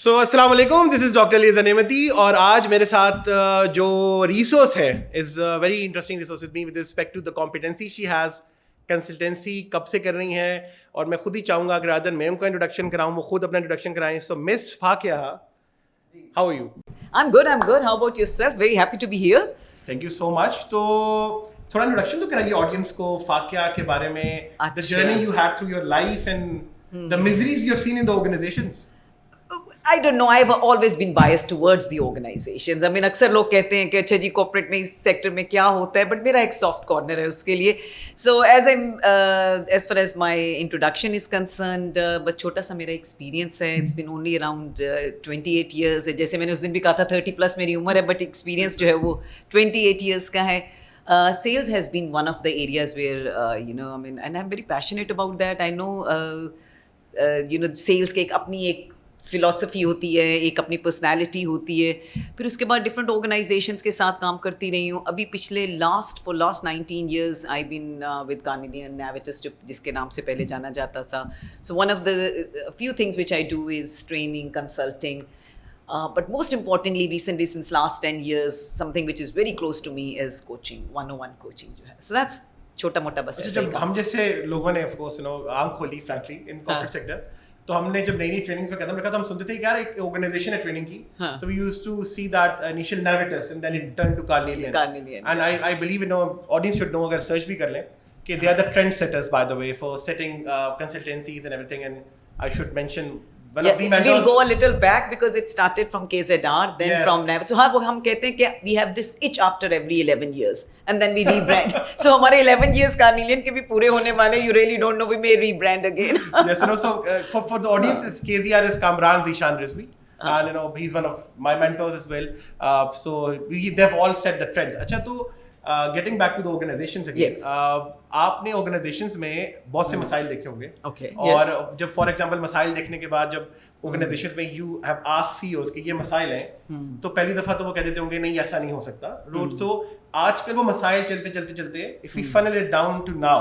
سو السلام علیکم, دس is doctor Lisa Nemati, اور آج میرے ساتھ جو ریسورس ہے is very interesting resource with me with respect to the competency she has. Consultancy کب سے کر رہی ہیں, اور میں خود ہی چاہوں گا اگر ادر میں ان کا انٹروڈکشن کراؤں, وہ خود اپنا انٹروڈکشن کرائیں. So miss Faqiha, how are you? I'm good. How about yourself? Very happy to be here. Thank you so much. تو تھوڑا انٹروڈکشن تو کرائیے آڈینس کو فاقیہ کے بارے میں, the journey you had through your life and the miseries you have seen in the organizations. I don't know. I've always been biased towards the organizations. I mean, اکثر لوگ کہتے ہیں کہ اچھا جی کارپوریٹ میں اس سیکٹر میں کیا ہوتا ہے, بٹ میرا ایک سافٹ کارنر ہے اس کے لیے. سو as far as my introduction is concerned, بس چھوٹا سا میرا ایکسپیرینس ہے. It's been only around 28 years. جیسے میں نے اس دن بھی کہا تھا 30+ میری عمر ہے, بٹ ایکسپیرینس جو ہے وہ 28 years کا ہے. Sales has been one of the areas where, I mean, and I'm very passionate about that. I know, sales کے ایک اپنی ایک فلاسفی ہوتی ہے, ایک اپنی پرسنالٹی ہوتی ہے. پھر اس کے بعد ڈفرینٹ آرگنائزیشنس کے ساتھ کام کرتی رہی ہوں. ابھی پچھلے last 19 years I been with Carnelian Navitas, جو جس کے نام سے پہلے جانا جاتا تھا. So one of the few things which I do is training, consulting. But most importantly, recently, since last 10 years, something which is very close to me is coaching, 101 coaching جو ہے. So that's چھوٹا موٹا بس. جب ہم جیسے لوگوں نے of course آنکھ کھولی frankly in corporate sector, تو ہم نے جب نئی ٹریننگس میں قدم رکھا تو ہم سنتے تھے کہ یار ایک آرگنائزیشن ہے ٹریننگ کی, تو we used to see that initial Navitas and then it turned to Carnelian. And I believe audience should know, اگر سرچ بھی کر لیں, کہ they are the trend setters by the way for setting consultancies and everything. And I should mention one of the mentors. We'll go a little back because it started from KZR, then from Navitas. So ہاں وہ ہم کہتے ہیں کہ we have this itch after every 11 years and then we rebrand. So ہمارے 11 years Carnelian کے بھی پورے ہونے والے. You really don't know, we may rebrand again. Yes, so for the audience, KZR is Kamran Zishan Rizvi. And he's one of my mentors as well. So they've all set the trends. اچھا, تو getting back to the organizations again, آپ نے organizations میں بہت سے مسائل دیکھے ہوں گے, اور جب فار ایگزامپل مسائل دیکھنے کے بعد جب organizations میں you have asked CEOs کہ یہ مسائل ہیں, تو پہلی دفعہ تو وہ کہہ دیتے ہوں گے نہیں ایسا نہیں ہو سکتا. سو آج کل وہ مسائل چلتے if we funnel it down to now,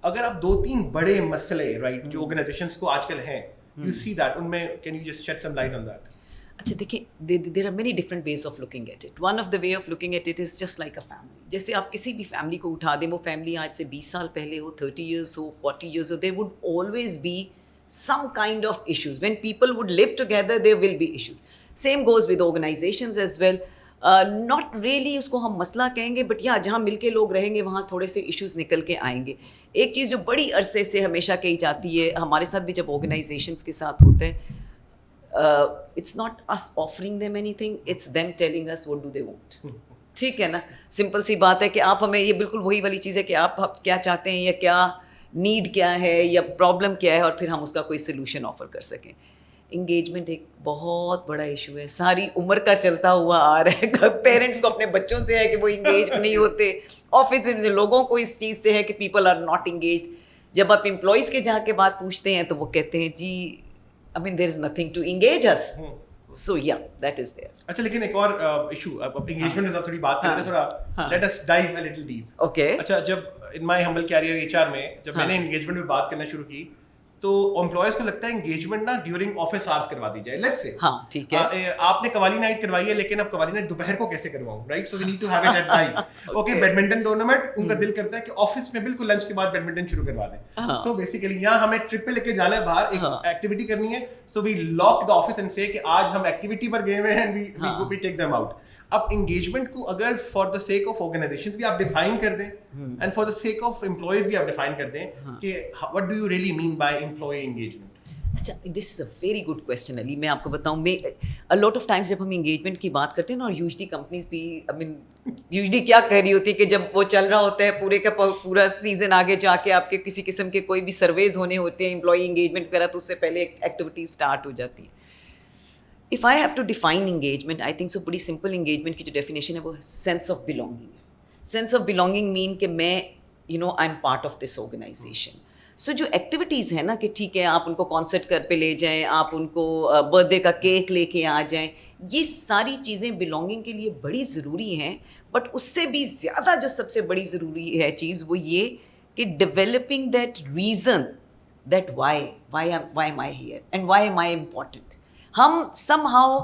اگر آپ 2-3 بڑے مسئلے رائٹ جو organizations کو آج کل ہیں, you see that, ان میں can you just shed some light on that? اچھا دیکھیں, there are many different ways of looking at it. One of the way of looking at it is just like a family. جیسے آپ کسی بھی family کو اٹھا دیں, وہ فیملی آج سے 20 سال پہلے ہو, 30 years who, 40 years who, there would always be some kind of issues. When people would live together, there will be issues. Same goes with organizations as well. Not really اس کو ہم مسئلہ کہیں گے, بٹ جہاں مل کے لوگ رہیں گے وہاں تھوڑے سے ایشوز نکل کے آئیں گے. ایک چیز جو بڑی عرصے سے ہمیشہ کہی جاتی ہے, ہمارے ساتھ بھی جب آرگنائزیشنس کے ساتھ ہوتے ہیں, it's not us offering them anything, it's them telling us what do they want. ٹھیک ہے نا, سمپل سی بات ہے کہ آپ ہمیں, یہ بالکل وہی والی چیز ہے کہ آپ کیا چاہتے ہیں, یا کیا نیڈ کیا ہے, یا پرابلم کیا ہے, اور پھر ہم اس کا کوئی سلوشن آفر کر سکیں. انگیجمنٹ ایک بہت بڑا ایشو ہے, ساری عمر کا چلتا ہوا آ رہا ہے. پیرنٹس کو اپنے بچوں سے ہے کہ وہ انگیج نہیں ہوتے, آفس میں لوگوں کو اس چیز سے ہے کہ پیپل آر ناٹ انگیجڈ. جب آپ امپلائیز کے جا کے بات پوچھتے ہیں تو وہ کہتے ہیں جی I mean there is nothing to engage us. So yeah, that is there. اچھا, لیکن ایک اور ایشو, اب انگیجمنٹ کے ساتھ تھوڑی بات کرتے ہیں, تھوڑا let us dive a little deep. Okay. اچھا, جب in my humble career HR میں جب میں نے انگیجمنٹ پہ بات کرنا شروع کی, تو امپلائیز کو لگتا ہے انگیجمنٹ نا ڈیورنگ آفس آورس کروا دی جائے. لیٹس سے ہاں ٹھیک ہے, آپ نے قوالی نائٹ کروائی ہے, لیکن اب قوالی نائٹ دوپہر کو کیسے کرواؤں, right? So we need to have it at night. Okay, badminton tournament, ان کا دل کرتا ہے کہ آفس میں بالکل لنچ کے بعد بیڈمنٹن شروع کروا دیں. سو بیسیکلی یہاں ہمیں ٹرپ پہ لے کے جانا ہے باہر, ایک ایکٹیویٹی کرنی ہے, so we lock the office and say کہ آج ہم ایکٹیویٹی پر گئے ہوئے ہیں, وی ٹیک دیم آؤٹ. اب انگیجمنٹ کو اگر for the sake of organizations بھی آپ ڈیفائن کر دیں, and for the sake of employees بھی آپ ڈیفائن کر دیں کہ what do you really mean by employee engagement. اچھا, this is a very good question Ali. میں آپ کو بتاؤں, میں لاٹ آف ٹائمس جب ہم انگیجمنٹ کی بات کرتے ہیں نا, اور یوزلی کمپنیز بھی یوزلی کیا کہہ رہی ہوتی ہے کہ جب وہ چل رہا ہوتا ہے پورے کا پورا سیزن, آگے جا کے آپ کے کسی قسم کے کوئی بھی سرویز ہونے ہوتے ہیں, امپلائی انگیجمنٹ وغیرہ, تو اس سے پہلے ایکٹیویٹی اسٹارٹ ہو جاتی ہے. If I have to define engagement, I think so بڑی سمپل انگیجمنٹ کی جو ڈیفینیشن ہے وہ سینس آف بلانگنگ ہے. سینس آف بلانگنگ مین کہ میں I am part of this organization. So جو ایکٹیویٹیز ہیں نا, کہ ٹھیک ہے آپ ان کو کانسرٹ پہ لے جائیں, آپ ان کو برتھ ڈے کا کیک لے کے آ جائیں, یہ ساری چیزیں بلانگنگ کے لیے بڑی ضروری ہیں. بٹ اس سے بھی زیادہ جو سب سے بڑی ضروری ہے چیز, وہ یہ کہ developing that reason, that why am I here and why am I important. ہم سم ہاؤ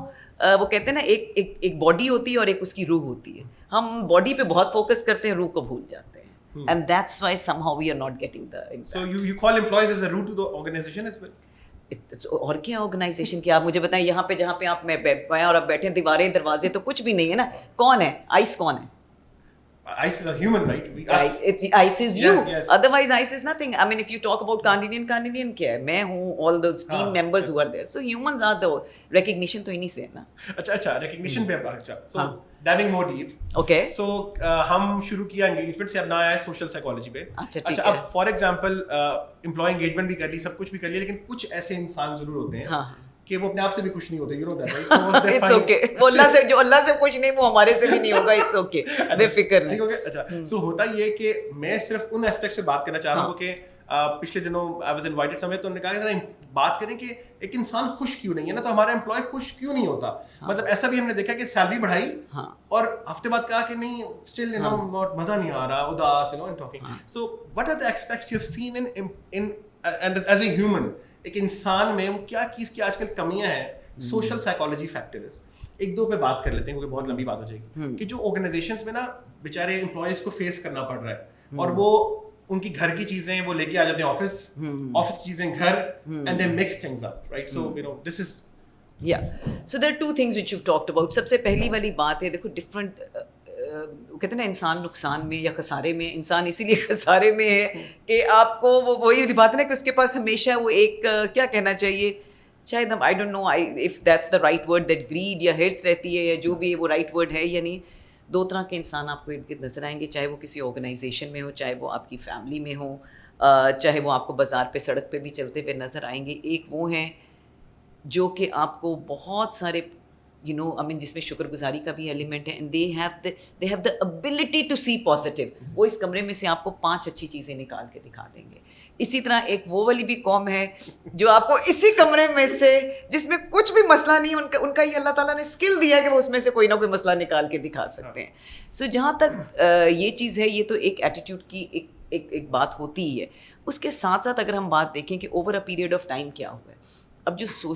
وہ کہتے ہیں نا ایک باڈی ہوتی ہے اور ایک اس کی روح ہوتی ہے. ہم باڈی پہ بہت فوکس کرتے ہیں, روح کو بھول جاتے ہیں, and that's why somehow we are not getting the So you call employees as a root to the organization as well? اور کیا آرگنائزیشن کی, آپ مجھے بتائیں یہاں پہ جہاں پہ آپ میں اور آپ بیٹھے دیواریں دروازے تو کچھ بھی نہیں ہے نا. کون ہے آئس؟ کون ہے ICE is a human, right? ICE is you. Yes. Otherwise ICE is nothing. I mean, if you talk about Carnelian کیا ہے, میں ہوں, all those team members who are there. So humans are the recognition تو انہی سے ہے نا. اچھا recognition پہ اچھا. So diving more deep. Okay. So ہم شروع کیا engagement سے, اب نہ آیا social psychology پہ. اچھا اب for example employee engagement بھی کر لی, سب کچھ بھی کر لیا, لیکن کچھ ایسے انسان ضرور ہوتے ہیں کہ وہ اپنے آپ سے بھی خوش نہیں ہوتے. You know that, right? So it's okay. وہ جو اللہ سے خوش نہیں, وہ ہمارے سے بھی نہیں ہوگا. It's okay. بے فکر نہیں. اچھا سو ہوتا یہ کہ میں صرف ان ایسپیکٹ سے بات کرنا چاہ رہا ہوں کہ پچھلے دنوں I was invited somewhere, تو انہوں نے کہا کہ بات کریں کہ ایک انسان خوش کیوں نہیں ہے نا, تو ہمارا امپلائی خوش کیوں نہیں ہوتا. مطلب ایسا بھی ہم نے دیکھا کہ سیلری بڑھائی اور ہفتے بعد کہا کہ نہیں اسٹل مزہ نہیں آ رہا, اداس talking. So what are the aspects you have seen in as a human, ایک انسان میں وہ کیا چیز کی آج کل کمیاں ہیں, سوشل سائیکالوجی فیکٹرز. ایک دو پہ بات کر لیتے ہیں کیونکہ بہت لمبی بات ہو جائے گی, کہ جو آرگنائزیشنس میں نا بیچارے امپلائیز کو فیس کرنا پڑ رہا ہے, اور وہ ان کی گھر کی چیزیں وہ لے کے آ جاتے ہیں آفس, آفس کی چیزیں گھر, and they mix things up, right. So you know this is So there are two things which you've talked about. سب سے پہلی والی بات ہے, دیکھو ڈفرنٹ کہتے ہیں نا انسان نقصان میں یا خسارے میں, انسان اسی لیے خسارے میں ہے کہ آپ کو وہی بات ہے نا کہ اس کے پاس ہمیشہ وہ ایک کیا کہنا چاہیے, شاید ہم I don't know if that's the right word, that grade یا ہرس رہتی ہے یا جو بھی وہ رائٹ ورڈ ہے یا نہیں. دو طرح کے انسان آپ کو ارد گرد نظر آئیں گے, چاہے وہ کسی آرگنائزیشن میں ہو, چاہے وہ آپ کی فیملی میں ہو, چاہے وہ آپ کو بازار پہ سڑک پہ بھی چلتے ہوئے نظر آئیں گے. ایک وہ ہیں جو کہ آپ کو بہت سارے جس میں شکر گزاری کا بھی ایلیمنٹ ہے, and they have the ability to see positive. وہ اس کمرے میں سے آپ کو 5 اچھی چیزیں نکال کے دکھا دیں گے. اسی طرح ایک وہ والی بھی قوم ہے جو آپ کو اسی کمرے میں سے, جس میں کچھ بھی مسئلہ نہیں, ان کا یہ اللہ تعالیٰ نے اسکل دیا ہے کہ وہ اس میں سے کوئی نہ کوئی مسئلہ نکال کے دکھا سکتے ہیں. سو جہاں تک یہ چیز ہے, یہ تو ایک ایٹیٹیوڈ کی ایک بات ہوتی ہی ہے. اس کے ساتھ ساتھ اگر ہم بات دیکھیں کہ over a period of time کیا ہوا ہے, اب جو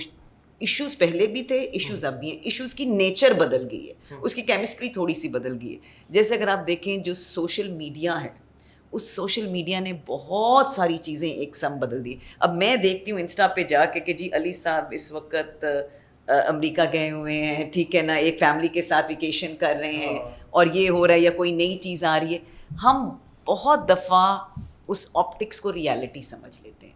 ایشوز پہلے بھی تھے, ایشوز اب بھی ہیں, ایشوز کی نیچر بدل گئی ہے, اس کی کیمسٹری تھوڑی سی بدل گئی ہے. جیسے اگر آپ دیکھیں جو سوشل میڈیا ہے, اس سوشل میڈیا نے بہت ساری چیزیں ایک سم بدل دی. اب میں دیکھتی ہوں انسٹا پہ جا کے کہ جی علی صاحب اس وقت امریکہ گئے ہوئے ہیں, ٹھیک ہے نا, ایک فیملی کے ساتھ ویکیشن کر رہے ہیں, اور یہ ہو رہا ہے یا کوئی نئی چیز آ رہی ہے. ہم بہت دفعہ اس آپٹکس کو ریالٹی سمجھ لیتے ہیں,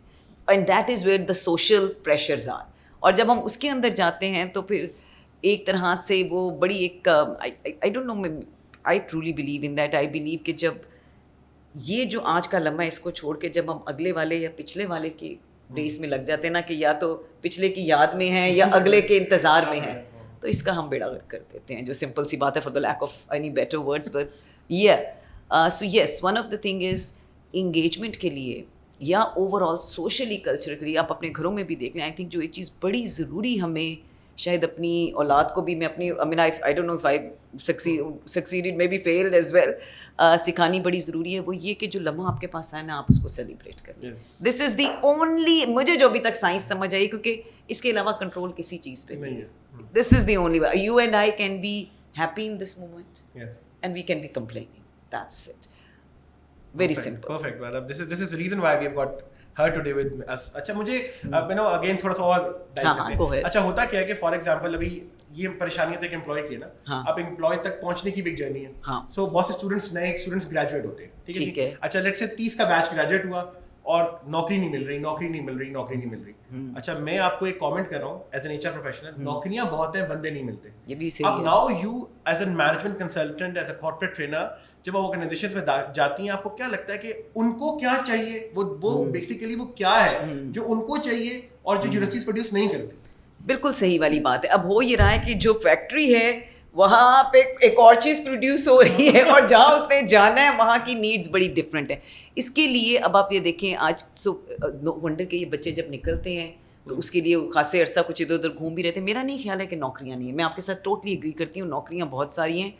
and that is where the social pressures are. اور جب ہم اس کے اندر جاتے ہیں تو پھر ایک طرح سے وہ بڑی ایک I don't know, I truly believe in that. I believe کہ جب یہ جو آج کا لمحہ اس کو چھوڑ کے جب ہم اگلے والے یا پچھلے والے کی ریس میں لگ جاتے ہیں نا, کہ یا تو پچھلے کی یاد میں ہیں یا اگلے کے انتظار میں ہیں, تو اس کا ہم بیڑا غرق کر دیتے ہیں. جو سمپل سی بات ہے, for the lack of any better words, but so yes, one of the thing is engagement کے لیے یا اوور آل سوشلی کلچر کے لیے آپ اپنے گھروں میں بھی دیکھ لیں. آئی تھنک جو ایک چیز بڑی ضروری ہمیں شاید اپنی اولاد کو بھی, میں اپنی I don't know if I succeeded maybe field as well, سکھانی بڑی ضروری ہے, وہ یہ کہ جو لمحہ آپ کے پاس آئے نا, آپ اس کو سیلیبریٹ کریں. دس از دی اونلی, مجھے جو ابھی تک سائنس سمجھ آئی, کیونکہ اس کے علاوہ کنٹرول کسی چیز پہ نہیں ہے. This is the only way. You and I can be happy in this moment, and we can be complaining. That's it. Very simple. Perfect. Well, this is the reason why we have got her today with us. اچھا مجھے again تھوڑا سا اور dive کرتے ہیں. اچھا ہوتا کیا ہے کہ فار ایگزامپل ابھی یہ پریشانی تو ایک امپلائی کی ہے نا, اب امپلائی تک پہنچنے کی بھی ایک جرنی ہے. سو بہت سے اسٹوڈنٹس نئے اسٹوڈنٹس گریجویٹ ہوتے ہیں, ٹھیک ہے. اچھا لیٹ سے 30 کا بیچ گریجویٹ ہوا اور نوکری نہیں مل رہی. اچھا میں آپ کو ایک کامنٹ کر رہا ہوں ایز این HR پروفیشنل, نوکریاں بہت ہیں, بندے نہیں ملتے. اب now you as an management consultant, as a corporate trainer, جب آپ آرگنائزیشنز میں جاتی ہیں, آپ کو کیا لگتا ہے کہ ان کو کیا چاہیے, وہ بیسیکلی وہ کیا ہے جو ان کو چاہیے اور جو یونیورسٹیز پروڈیوس نہیں کرتی؟ بالکل صحیح والی بات ہے. اب ہو یہ رہا ہے کہ جو فیکٹری ہے وہاں پہ ایک اور چیز پروڈیوس ہو رہی ہے, اور جہاں اس نے جانا ہے وہاں کی نیڈس بڑی ڈفرینٹ ہیں. اس کے لیے اب آپ یہ دیکھیں آج, سو نو ونڈر کہ یہ بچے جب نکلتے ہیں تو اس کے لیے خاصے عرصہ کچھ ادھر ادھر گھوم بھی رہتے ہیں. میرا نہیں خیال ہے کہ نوکریاں نہیں ہیں, میں آپ کے ساتھ ٹوٹلی ایگری کرتی ہوں, نوکریاں بہت ساری ہیں.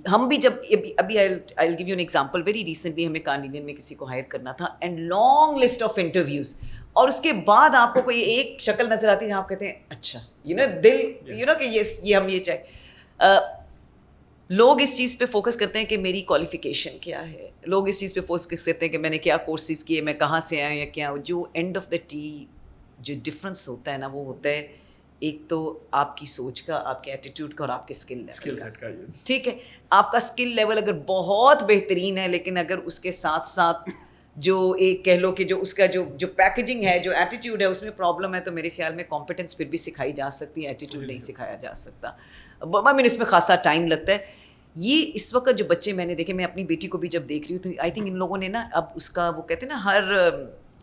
ہم بھی جب ابھی I gave you an example, very recently ہمیں کارنیلین میں کسی کو ہائر کرنا تھا, and long list of interviews, اور اس کے بعد آپ کو کوئی ایک شکل نظر آتی ہے جہاں آپ کہتے ہیں اچھا دل کہ یہ ہم یہ چاہے. لوگ اس چیز پہ فوکس کرتے ہیں کہ میری کوالیفیکیشن کیا ہے, لوگ اس چیز پہ فوکس کرتے ہیں کہ میں نے کیا کورسز کیے, میں کہاں سے آیا یا کیا. جو اینڈ آف دا ٹی جو ڈفرینس ہوتا ہے نا وہ ہوتا ہے ایک تو آپ کی سوچ کا, آپ کے ایٹیٹیوڈ کا اور آپ کے اسکل لیول کا. ٹھیک ہے, آپ کا اسکل لیول اگر بہت بہترین ہے لیکن اگر اس کے ساتھ ساتھ جو ایک کہہ لو کہ جو اس کا جو پیکیجنگ ہے, جو ایٹیٹیوڈ ہے اس میں پرابلم ہے, تو میرے خیال میں کمپیٹنس پھر بھی سکھائی جا سکتی ہے, ایٹیٹیوڈ نہیں سکھایا جا سکتا. اس میں خاصا ٹائم لگتا ہے. یہ اس وقت جو بچے میں نے دیکھے, میں اپنی بیٹی کو بھی جب دیکھ رہی ہوں تو آئی تھنک ان لوگوں نے نا اب اس کا وہ کہتے ہیں نا ہر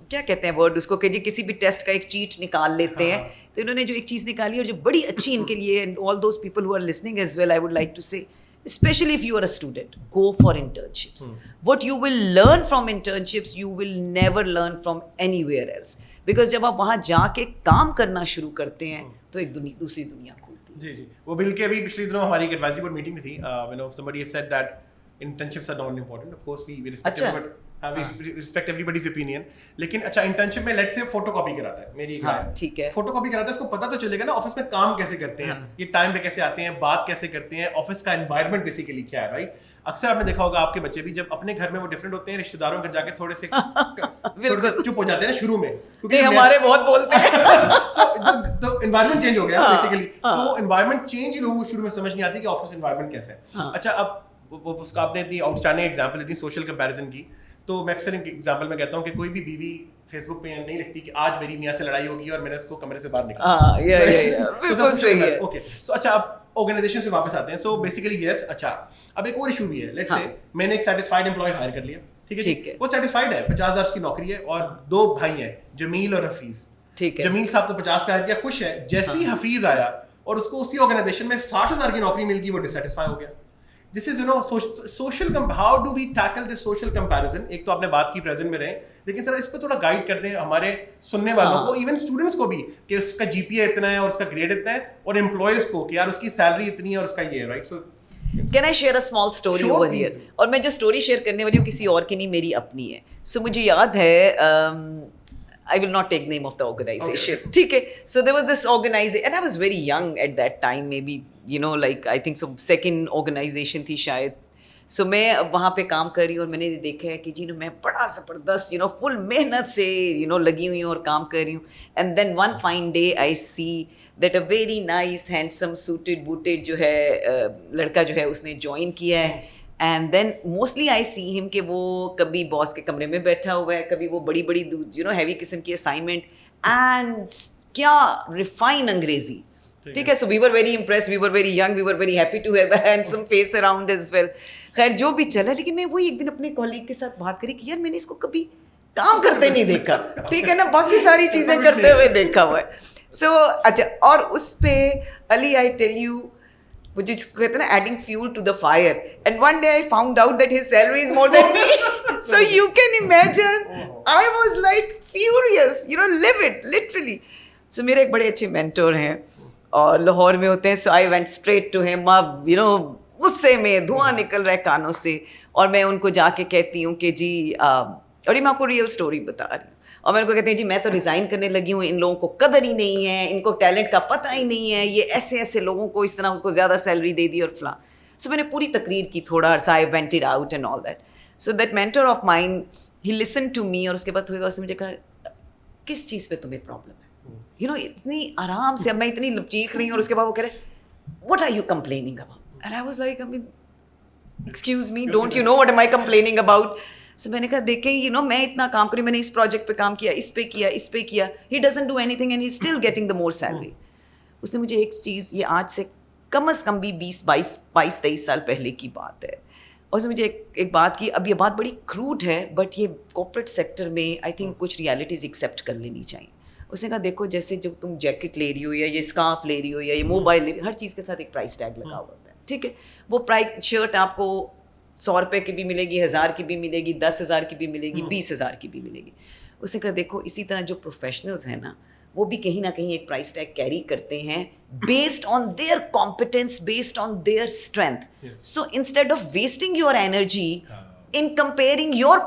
کیا کہتے ہیں ورڈ اس کو کہ جی کسی بھی ٹیسٹ کا ایک چیٹ نکال لیتے ہیں, تو انہوں نے جو ایک چیز نکالی اور جو بڑی اچھی ان کے لیے, and all those people who are listening as well, I would like to say especially if you are a student, go for internships. What you will learn from internships, you will never learn from anywhere else. Because جب آپ وہاں جا کے کام کرنا شروع کرتے ہیں تو ایک دوسری دنیا کھلتی ہے. جی جی, وہ بل کے بھی پچھلے دنوں ہماری ایک ایڈوائزری بورڈ میٹنگ میں تھی. somebody has said that internships are not important. Of course we respect it, but we respect everybody's opinion. لیکن اچھا انٹرنشپ میں لیٹ سے فوٹو کاپی کراتا ہے, میری ایک رائے, ٹھیک ہے, فوٹو کاپی کراتا ہے, اس کو پتہ تو چلے گا نا آفس میں کام کیسے کرتے ہیں, یہ ٹائم پہ کیسے آتے ہیں, بات کیسے کرتے ہیں, آفس کا انوائرمنٹ بیسیکلی کیا ہے, رائٹ. اکثر آپ نے دیکھا ہوگا آپ کے بچے بھی جب اپنے گھر میں وہ ڈفرینٹ ہوتے ہیں, رشتے داروں کے گھر جا کے تھوڑے سے چپ ہو جاتے ہیں نا شروع میں, کیونکہ ہمارے بہت بولتے ہیں تو انوائرمنٹ چینج ہو گیا بیسیکلی. تو انوائرمنٹ چینج ہی لوگوں کو شروع میں سمجھ نہیں آتی کہ آفس انوائرمنٹ کیسا ہے. اچھا, اب اس کا آپ نے اتنی out standing example the social comparison کی, تو میں اکثر ایگزامپل میں کہتا ہوں کہ کوئی بھی بیوی فیس بک پہ نہیں لکھتی کہ آج میری میاں سے لڑائی ہوگی اور میں نے اس کو کمرے سے باہر نکالا. اوکے, سو اچھا اب آرگنائزیشن سے واپس آتے ہیں. سو بیسیکلی یس, اچھا اب ایک اور ایشو بھی ہے. لیٹس سے میں نے ایک سیٹسفائڈ امپلائی ہائر کر لیا, ٹھیک ہے, وہ سیٹسفائڈ ہے, 50,000 اس کی نوکری ہے اور 2 بھائی ہیں, جمیل اور حفیظ. ٹھیک ہے, جمیل صاحب کو 50 پہ ہائر کیا, خوش ہے. جیسے ہی حفیظ آیا اور اس کو اسی آرگنائزیشن میں 60,000 کی نوکری مل گئی, وہ ڈسسیٹسفائی ہو گیا. This is social how do we tackle this social comparison. ایک تو آپ نے بات کی پریزنٹ میں رہیں, لیکن سر اس پہ تھوڑا گائیڈ کر دیں ہمارے سننے والوں کو, ایون اسٹوڈنٹس کو بھی, کہ اس کا GPA اتنا ہے اور اس کا گریڈ اتنا ہے, اور امپلائیز کو کہ یار اس کی سیلری اتنی ہے اور اس کا یہ ہے, right. So Can I share a small story over here? اور میں جو اسٹوری شیئر کرنے والی ہوں کسی اور کی نہیں, میری اپنی ہے. سو مجھے یاد ہے, I will not take name of the organization. ٹھیک ہے, so there was this organization and I was very young at that time, maybe like I think so second organization تھی شاید. سو میں وہاں پہ کام کر رہی ہوں اور میں نے دیکھا ہے کہ میں بڑا زبردست فل محنت سے لگی ہوئی ہوں اور کام کر رہی ہوں. And then one fine day I see that a very nice handsome suited booted جو ہے لڑکا جو ہے اس نے جوائن کیا ہے. اینڈ دین موسٹلی آئی سی ہم کہ وہ کبھی باس کے کمرے میں بیٹھا ہوا ہے, کبھی وہ بڑی بڑی ہیوی قسم کی اسائنمنٹ, اینڈ کیا ریفائن انگریزی. ٹھیک ہے, so we were very impress, we were very young, we were very happy to have a handsome face around as well. خیر جو بھی چلا, لیکن میں وہی ایک دن اپنے کالیگ کے ساتھ بات کری کہ یار میں نے اس کو کبھی کام کرتے نہیں دیکھا, ٹھیک ہے نا, باقی ساری چیزیں کرتے ہوئے دیکھا ہوا ہے. سو اچھا, اور اس پہ علی آئی ٹیل یو وہ جو کہتے ہیں نا adding fuel to the fire, and one day I found out that his salary is more than me. So you can imagine I was like furious, leave it literally. So میرے ایک بڑے اچھے mentor ہیں اور لاہور میں ہوتے ہیں. So I went straight to him, اب غصے میں دھواں نکل رہا ہے کانوں سے, اور میں ان کو جا کے کہتی ہوں کہ جی, اور یہ میں آپ کو ریئل اسٹوری بتا رہی ہوں, اور میں ان کو کہتے ہیں جی میں تو ریزائن کرنے لگی ہوں, ان لوگوں کو قدر ہی نہیں ہے, ان کو ٹیلنٹ کا پتہ ہی نہیں ہے, یہ ایسے لوگوں کو اس طرح اس کو زیادہ سیلری دے دی اور فلاں. سو میں نے پوری تقریر کی, تھوڑا عرصہ I vent it out and all that. So that mentor of mine he listen to me, اور اس کے بعد تھوڑی دیر سے مجھے کہا کس چیز پہ تمہیں پرابلم ہے, اتنی آرام سے, اب میں اتنی چیخ رہی ہوں, اور اس کے بعد وہ کہہ رہے what are you complaining about? And I was like, I mean, excuse me, don't you know what am I complaining about? So میں نے کہا دیکھیں میں اتنا کام کری, میں نے اس پروجیکٹ پہ کام کیا, اس پہ کیا, he doesn't do anything and he's still getting the more salary. اس نے مجھے ایک چیز, یہ آج سے کم از کم بھی 22-23 سال پہلے کی بات ہے, اور اس نے مجھے ایک بات کی. اب یہ بات بڑی کروڈ ہے, بٹ یہ کارپوریٹ سیکٹر میں آئی تھنک کچھ ریالٹیز ایکسیپٹ کر لینی چاہیے. اس نے کہا دیکھو, جیسے جو تم جیکٹ لے رہی ہو یا یہ اسکارف لے رہی ہو یا یہ موبائل لے رہی ہو, ہر چیز کے ساتھ ایک پرائس ٹیگ لگا ہوا ہوتا ہے, ٹھیک ہے. وہ پرائس شرٹ آپ کو 100 روپے کی بھی ملے گی, 1000 کی بھی ملے گی, 10,000 کی بھی ملے گی, 20,000 کی بھی ملے گی. اس نے کہا دیکھو اسی طرح جو پروفیشنلز ہیں نا, وہ بھی کہیں نہ کہیں ایک پرائس ٹیگ کیری کرتے ہیں based on their competence, based on their strength. So instead of wasting your energy in comparing your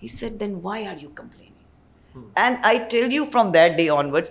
He said then why are you complaining? And I tell you from that day onwards,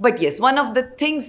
but yes, one of the things,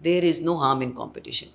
there is no harm in competition.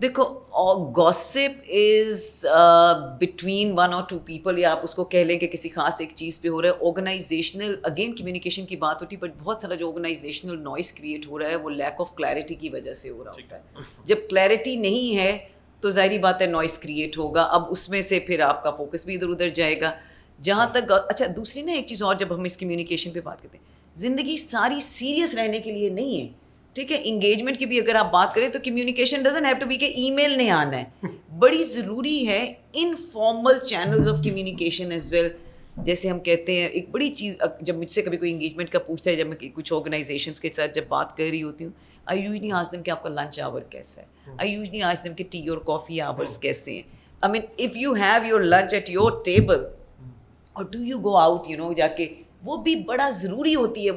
دیکھو gossip is between one اور to people, یا آپ اس کو کہہ لیں کہ کسی خاص ایک چیز پہ ہو رہا ہے. آرگنائزیشنل اگین کمیونیکیشن کی بات ہوتی ہے, بٹ بہت سارا جو آرگنائزیشنل نوائز کریٹ ہو رہا ہے وہ لیک آف کلیئرٹی کی وجہ سے ہو رہا ہوتا ہے. جب کلیئرٹی نہیں ہے تو ظاہری بات ہے نوائز کریٹ ہوگا. اب اس میں سے پھر آپ کا فوکس بھی ادھر ادھر جائے گا. جہاں تک اچھا دوسری نا ایک چیز اور, جب ہم اس کمیونیکیشن پہ بات کرتے ہیں, زندگی ساری سیریس رہنے کے لیے نہیں ہے, ٹھیک ہے. انگیجمنٹ کی بھی اگر آپ بات کریں تو communication doesn't have to be کہ ای میل نہیں آنا ہے, بڑی ضروری ہے informal channels of communication as well. جیسے ہم کہتے ہیں ایک بڑی چیز, جب مجھ سے کبھی کوئی انگیجمنٹ کا پوچھتا ہے, جب میں کچھ آرگنائزیشنس کے ساتھ جب بات کر رہی ہوتی ہوں, آئی یوزلی آسک دیم کہ آپ کا لنچ آور کیسا ہے, آئی یوزلی آسک دیم کہ ٹی اور کافی آورس کیسے ہیں. I mean if you have your lunch at your table اور ڈو یو گو آؤٹ جا کے, وہ بھی بڑا ضروری ہوتی ہے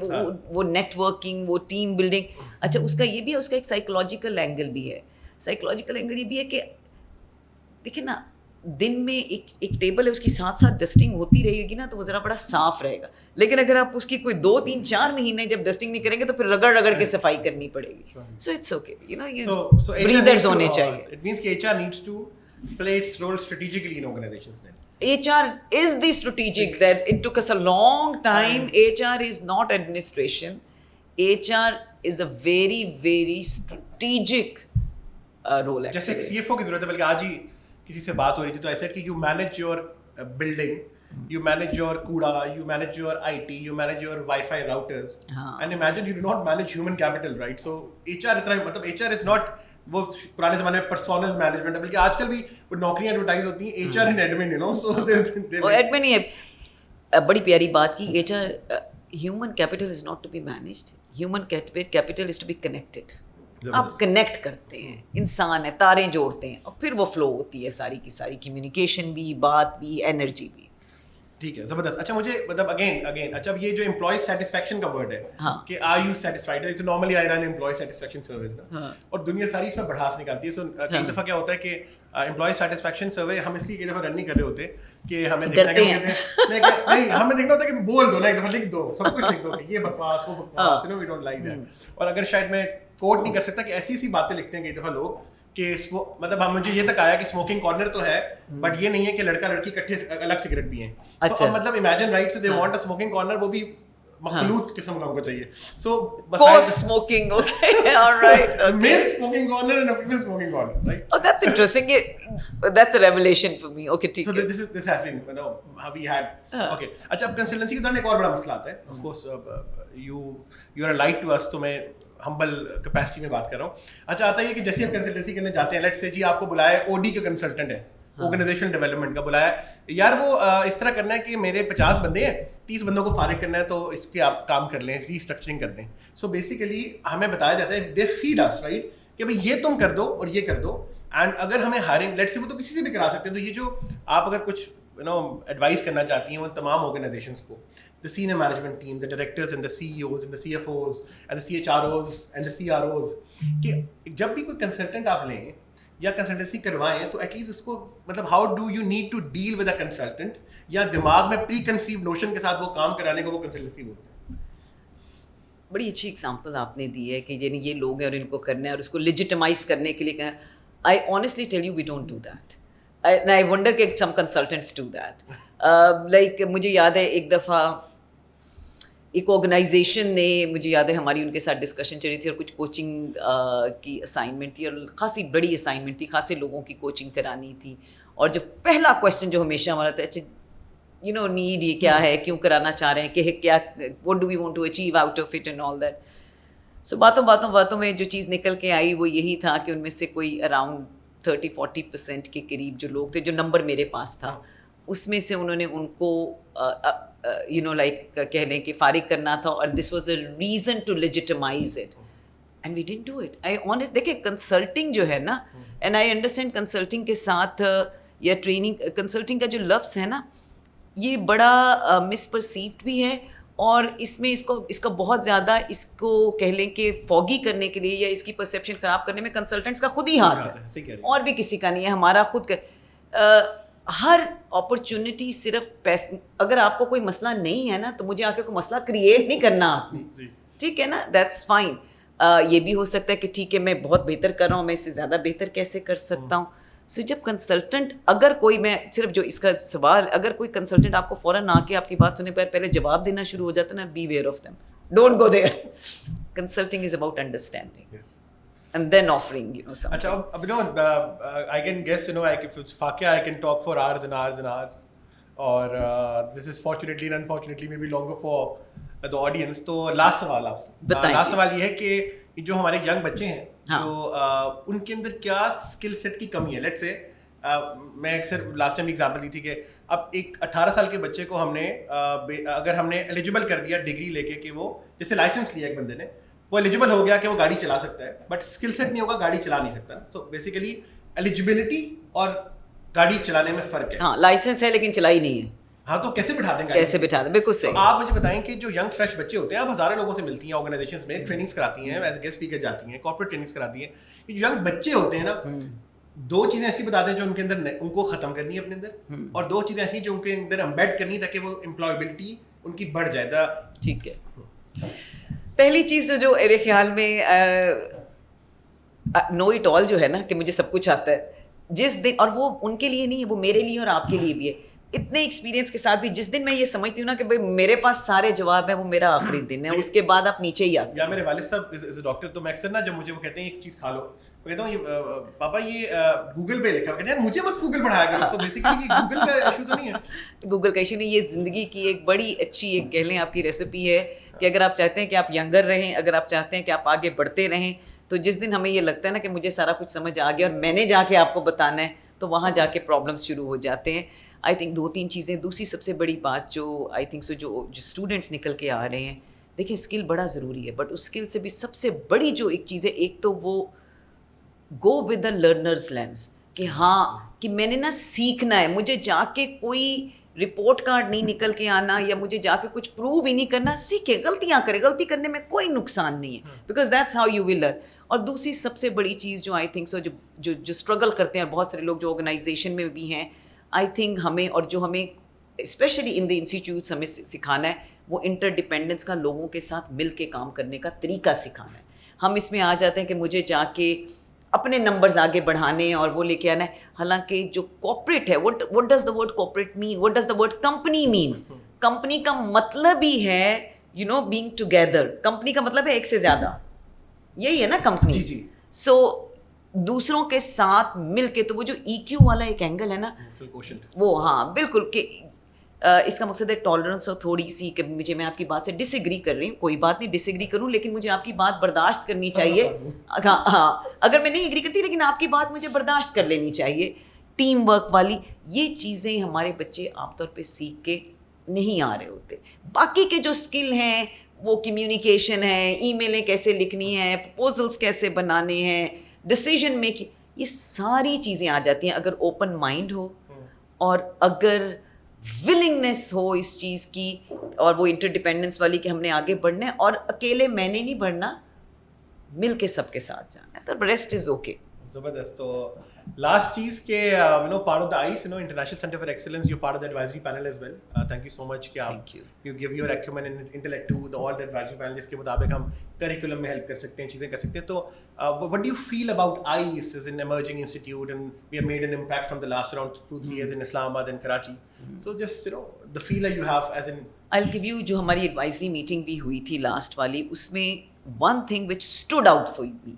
وہ نیٹ ورکنگ, وہ ٹیم بلڈنگ. اچھا اس کا یہ بھی ہے, اس کا ایک سائیکولوجیکل اینگل بھی ہے. سائیکولوجیکل اینگل یہ بھی ہے کہ دیکھیں نا, دن میں ایک ٹیبل ہے, اس کی ساتھ ساتھ ڈسٹنگ ہوتی رہے گی نا تو وہ ذرا بڑا صاف رہے گا. لیکن اگر آپ اس کی کوئی 2 3 4 مہینے جب ڈسٹنگ نہیں کریں گے تو پھر رگڑ رگڑ کے صفائی کرنی پڑے گی. سو اٹس اوکے, بریدرز ہونے چاہیے. It means کہ HR needs to play its role strategically in organizations then. HR is the strategic that it took us a long time. HR is not administration. HR is a very very strategic role. جیسے ایک CFO کی ضرورت ہے, بلکہ آج ہی کسی سے بات ہو رہی تھی تو ایسا کہ you manage your building, you manage your کوڑا, you manage your IT, you manage your Wi-Fi routers, and imagine you do not manage human capital, right? So HR اتنا مطلب HR is not وہ پرانے زمانے میں پرسونل مینجمنٹ ہے, بلکہ آج کل بھی وہ نوکریاں ایڈورٹائز ہوتی ہیں HR and admin, you know, so admin ہی ہے. بڑی پیاری بات کی. HR human capital is not to be managed. Human capital is to be connected. آپ کنیکٹ کرتے ہیں, انسان ہے, تاریں جوڑتے ہیں, اور پھر وہ فلو ہوتی ہے ساری کی ساری, کمیونیکیشن بھی, بات بھی, انرجی بھی. ٹھیک ہے, زبردست. اچھا مجھے مطلب اگین اچھا یہ جو امپلائی سیٹسفیکشن کا ورڈ ہے کہ آر یو سیٹسفائڈ, تو normally I run employee satisfaction service نا, اور دنیا ساری اس میں بڑھاس نکالتی ہے. سو کئی دفعہ کیا ہوتا ہے کہ امپلائی سیٹسفیکشن سروے ہم اس لیے کئی دفعہ رن نہیں کر رہے ہوتے کہ ہمیں دیکھنا نہیں, ہمیں دیکھنا ہوتا ہے کہ بول دو نا, ایک دفعہ لکھ دو, سب کچھ لکھ دو کہ یہ بکواس وہ بکواس, وی ڈونٹ لائک دیٹ. اور اگر شاید میں کوٹ نہیں کر سکتا کہ ایسی ایسی باتیں لکھتے ہیں کئی دفعہ لوگ کہ مطلب مجھے یہ تک آیا کہ اسموکنگ کارنر تو ہے, بٹ یہ نہیں ہے کہ لڑکا لڑکی اکٹھے الگ سگریٹ پیئیں. مطلب imagine right, so they want a smoking corner, وہ بھی مخلوط قسم کا ان کو چاہیے. سو کو smoking, okay alright, male smoking corner and female smoking corner, right. Oh, that's interesting. That's a revelation for me. Okay, ٹھیک ہے. So this has been, you know, how we had. Okay. اچھا اب consultancy کے دوران ایک اور بڑا مسئلہ آتا ہے. Of course you are a light to us, تو میں ہمبل کیپیسٹی میں بات کر رہا ہوں. اچھا آتا ہے کہ جیسے آپ کنسلٹنسی کرنے جاتے ہیں, لیٹس سے جی آپ کو بلایا OD کا کنسلٹنٹ ہے, آرگنائزیشن ڈیولپمنٹ کا بلایا, یار وہ اس طرح کرنا ہے کہ میرے 50 بندے ہیں, 30 بندوں کو فارغ کرنا ہے, تو اس کے آپ کام کر لیں, ری اسٹرکچرنگ کر دیں. سو بیسیکلی ہمیں بتایا جاتا ہے, دے فیڈ اس رائٹ, کہ بھائی یہ تم کر دو اور یہ کر دو. اینڈ اگر ہمیں ہائرنگ لیٹس سے, وہ تو کسی سے بھی کرا سکتے ہیں, تو یہ جو آپ اگر کچھ ایڈوائز کرنا چاہتی ہیں وہ تمام آرگنائزیشنس کو, the senior management team, the directors and the CEOs and the CFOs and the CHROs and the CROs, کہ جب بھی کوئی کنسلٹنٹ آپ لیں یا کنسلٹنسی کروائیں تو ایٹ لیسٹ اس کو مطلب how do you need to deal with a consultant, یا دماغ میں پری کنسیوڈ نوشن کے ساتھ وہ کام کرانے کو وہ کنسلٹنسی بولتے ہیں. بڑی اچھی اگزامپل آپ نے دی ہے کہ یعنی یہ لوگ ہیں اور ان کو کرنا ہے اور اس کو لیجیٹمائز کرنے کے لیے کہنا. I honestly tell you we don't do that. I wonder کہ some consultants do that. Like مجھے یاد ہے ایک دفعہ ایک آرگنائزیشن نے, مجھے یاد ہے ہماری ان کے ساتھ ڈسکشن چل رہی تھی اور کچھ کوچنگ کی اسائنمنٹ تھی, اور خاصی بڑی اسائنمنٹ تھی, خاصے لوگوں کی کوچنگ کرانی تھی. اور جو پہلا کویشچن جو ہمیشہ ہمارا تھا, اچھا یو نو نیڈ یہ کیا ہے, کیوں کرانا چاہ رہے ہیں, کہ کیا what do we want to achieve out of it and all that. So باتوں میں جو چیز نکل کے آئی وہ یہی تھا کہ ان میں سے کوئی اراؤنڈ 30-40% کے قریب جو لوگ تھے, جو نمبر میرے پاس تھا, اس میں سے انہوں نے ان کو یو نو لائک کہہ لیں کہ فارغ کرنا تھا, اور this was a reason to legitimize it, and we didn't do it. I honest دیکھیں کنسلٹنگ جو ہے نا, اینڈ آئی انڈرسٹینڈ کنسلٹنگ کے ساتھ یا ٹریننگ, کنسلٹنگ کا جو لفظ ہے نا یہ بڑا مس پرسیوڈ بھی ہے, اور اس میں اس کا بہت زیادہ اس کو کہہ لیں کہ فوگی کرنے کے لیے یا اس کی پرسیپشن خراب کرنے میں کنسلٹنٹس کا خود ہی ہاتھ ہے, اور بھی کسی کا نہیں ہے, ہمارا خود کا. ہر اپرچونٹی صرف پیسے, اگر آپ کو کوئی مسئلہ نہیں ہے نا تو مجھے آ کے کوئی مسئلہ کریٹ نہیں کرنا آپ نے, ٹھیک ہے نا, دیٹس فائن. یہ بھی ہو سکتا ہے کہ ٹھیک ہے میں بہت بہتر کر رہا ہوں, میں اس سے زیادہ بہتر کیسے کر سکتا ہوں. سو جب کنسلٹنٹ, اگر کوئی, میں صرف جو اس کا سوال, اگر کوئی کنسلٹنٹ آپ کو فوراً آ کے آپ کی بات سننے پر پہلے جواب دینا شروع ہو جاتا ہے نا, be aware of them, don't go there. Consulting is about understanding and then offering, you know, something. Acha, I can guess, like if it's Fakia, I can talk for hours and hours and hours. Or this is fortunately and unfortunately maybe longer for the audience. تو last سوال آپ سے. last سوال یہ ہے کہ جو ہمارے ینگ بچے ہیں, جو ان کے اندر کیا اسکل سیٹ کی کمی ہے. لیٹ سے میں اکثر لاسٹ ٹائم ایگزامپل دی تھی کہ اب ایک 18 سال کے بچے کو ہم نے اگر ہم نے ایلیجیبل کر دیا ڈگری لے کے کہ وہ جیسے لائسنس لیا ایک بندے نے, وہ ایلیجیبل ہو گیا کہ وہ گاڑی چلا سکتا ہے, بٹ اسکل سیٹ نہیں ہوگا, گاڑی چلا نہیں سکتا. سو بیسیکلی ایلیجیبلٹی اور گاڑی چلانے میں فرق ہے. ہاں, لائسنس ہے لیکن چلائی نہیں ہے. ہاں, تو کیسے بٹھا دیں گے, کیسے بٹھا دیں, بالکل صحیح. آپ مجھے بتائیں کہ جو ینگ فریش بچے ہوتے ہیں, آپ ہزاروں لوگوں سے ملتی ہیں آرگنائزیشنز میں, ٹریننگس کراتی ہیں, ایز گیسٹ اسپیکر جاتی ہیں, کارپوریٹ ٹریننگس کراتی ہیں. جو ینگ بچے ہوتے ہیں نا, 2 چیزیں ایسی بتا دیں جو ان کے اندر ان کو ختم کرنی ہے اپنے اندر, اور 2 چیزیں ایسی جو ان کے اندر امبیڈ کرنی ہے تاکہ وہ امپلائبلٹی ان کی بڑھ جائے. ٹھیک ہے. پہلی چیز جو میرے خیال میں نو اٹ آل جو ہے نا, کہ مجھے سب کچھ آتا ہے, جس دن, اور وہ ان کے لیے نہیں ہے, وہ میرے لیے اور آپ کے لیے بھی ہے. اتنے ایکسپیرینس کے ساتھ بھی جس دن میں یہ سمجھتی ہوں نا کہ بھائی میرے پاس سارے جواب ہیں, وہ میرا آخری دن ہے, اس کے بعد آپ نیچے ہی آتے. یا میرے والد صاحب از اے ڈاکٹر, تو میں اکثر نا جب مجھے وہ کہتے ہیں ایک چیز کھا لو, میں کہتا ہوں پاپا یہ گوگل پہ لکھا, کہتے ہیں مجھے مت گوگل پڑھایا کرو. سو بیسیکلی یہ گوگل کا ایشو تو نہیں ہے. گوگل کا ایشو نہیں, یہ زندگی کی ایک بڑی اچھی ایک کہہ لیں آپ کی ریسیپی ہے کہ اگر آپ چاہتے ہیں کہ آپ ینگر رہیں, اگر آپ چاہتے ہیں کہ آپ آگے بڑھتے رہیں, تو جس دن ہمیں یہ لگتا ہے نا کہ مجھے سارا کچھ سمجھ آ گیا اور میں نے جا کے آپ کو بتانا ہے, تو وہاں جا کے پرابلمس شروع ہو جاتے ہیں. آئی تھنک 2-3 چیزیں. دوسری سب سے بڑی بات جو آئی تھنک سو جو اسٹوڈنٹس نکل کے آ رہے ہیں, دیکھیں اسکل بڑا ضروری ہے, بٹ اس اسکل سے بھی سب سے بڑی جو ایک چیز ہے, ایک تو وہ go with the learners lens, کہ ہاں کہ میں نے نا سیکھنا ہے, مجھے جا کے کوئی رپورٹ کارڈ نہیں نکل کے آنا, یا مجھے جا کے کچھ پروو ہی نہیں کرنا. سیکھے, غلطیاں کرے, غلطی کرنے میں کوئی نقصان نہیں ہے, because that's how you will learn. اور دوسری سب سے بڑی چیز جو آئی تھنک سو جو اسٹرگل کرتے ہیں, اور بہت سارے لوگ جو آرگنائزیشن میں بھی ہیں, آئی تھنک ہمیں, اور جو ہمیں اسپیشلی ان دی انسٹیٹیوٹس ہمیں سکھانا ہے, وہ انٹر ڈپینڈنس کا, لوگوں کے ساتھ مل کے کام کرنے کا طریقہ سکھانا ہے. ہم اس میں آ جاتے ہیں کہ مجھے جا کے اپنے نمبرز آگے بڑھانے ہیں اور وہ لے کے آنا ہے. حالانکہ جو کارپوریٹ ہے, what does the word corporate mean, what does the word company mean? Company کا مطلب ہی ہے being together. کمپنی کا مطلب ہے ایک سے زیادہ, یہی ہے نا کمپنی. جی. سو دوسروں کے ساتھ مل کے, تو وہ جو ای کیو والا ایک اینگل ہے نا, وہ ہاں بالکل, کہ اس کا مقصد ہے ٹالرنس, اور تھوڑی سی کہ مجھے, میں آپ کی بات سے ڈس ایگری کر رہی ہوں, کوئی بات نہیں, ڈس ایگری کروں, لیکن مجھے آپ کی بات برداشت کرنی چاہیے. ہاں, اگر میں نہیں ایگری کرتی, لیکن آپ کی بات مجھے برداشت کر لینی چاہیے. ٹیم ورک والی یہ چیزیں ہمارے بچے عام طور پہ سیکھ کے نہیں آ رہے ہوتے. باقی کے جو اسکل ہیں, وہ کمیونیکیشن ہے, ای میلیں کیسے لکھنی ہیں, پرپوزلس کیسے بنانے ہیں, ڈسیزن میکنگ, یہ ساری چیزیں آ جاتی ہیں اگر اوپن مائنڈ ہو, اور اگر ولنگنیس ہو اس چیز کی, اور وہ انٹر ڈپینڈنس والی کہ ہم نے آگے بڑھنا ہے, اور اکیلے میں نے نہیں بڑھنا, مل کے سب کے ساتھ جانا ہے, تو ریسٹ از اوکے. زبردست. تو last چیز کہ part of the ICE, International Center for Excellence, you're part of the advisory panel as well. Thank you so much کہ آپ you give your acumen and intellect to all the advisory panel, جس کے مطابق ہم curriculum میں help کر سکتے ہیں, چیزیں کر سکتے ہیں. تو what do you feel about ICE as an emerging institute, and we have made an impact from the last around 2-3 years in Islamabad and Karachi. So just the feel that you have as in, I'll give you, جو ہماری advisory meeting بھی ہوئی تھی last والی, اس میں one thing which stood out for me,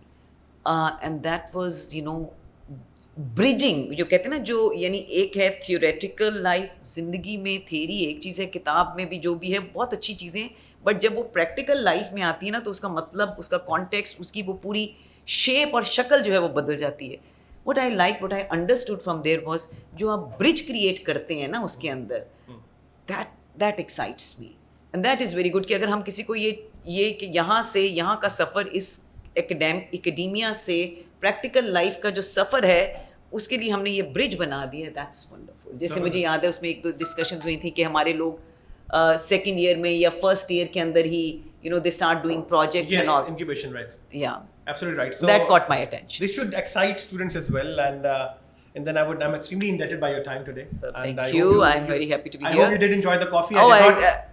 and that was bridging, جو کہتے ہیں نا, جو یعنی ایک ہے تھیوریٹیکل لائف, زندگی میں تھیری ایک چیز ہے, کتاب میں بھی جو بھی ہے بہت اچھی چیزیں, بٹ جب وہ پریکٹیکل لائف میں آتی ہے نا, تو اس کا مطلب, اس کا کانٹیکسٹ, اس کی وہ پوری شیپ اور شکل جو ہے وہ بدل جاتی ہے. what I understood from there was, جو آپ برج کریٹ کرتے ہیں نا اس کے اندر, that excites me, and that is very good. کہ اگر ہم کسی کو یہ کہ یہاں سے یہاں کا سفر, اس اکیڈیمیا سے پریکٹیکل لائف کا جو سفر ہے, اس کے لیے ہم نے یہ برج بنا دی ہے, دیٹس ونڈرفل. جیسے مجھے یاد ہے اس میں 1-2 ڈسکشنز ہوئی تھیں کہ ہمارے لوگ سیکنڈ ایئر میں یا فرسٹ ایئر کے اندر ہی they start doing projects and all. Incubation, right? Yeah. Absolutely right. So that caught my attention. This should excite students as well, and And then I'm extremely indebted by your time today. So And thank I you. hope I'm very happy to be I here. hope you did enjoy the coffee. Oh,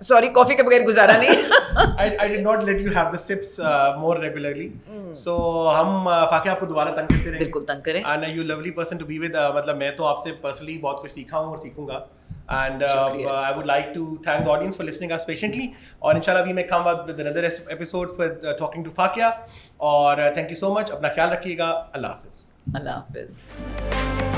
sorry, coffee کے بغیر گزارا نہیں. I did not let you have the sips more regularly. So ہم فاقیہ آپ کو دوبارہ تنگ کرتے رہیں گے. بالکل تنگ کریں. And you lovely person to be with. مطلب میں تو آپ سے personally بہت کچھ سیکھا ہوں اور سیکھوں گا. And I would like to thank the audience for listening us patiently. اور inshallah we may come up with another episode for talking to Faqia. اور thank you so much. اپنا خیال رکھیے گا. اللہ حافظ. اللہ حافظ.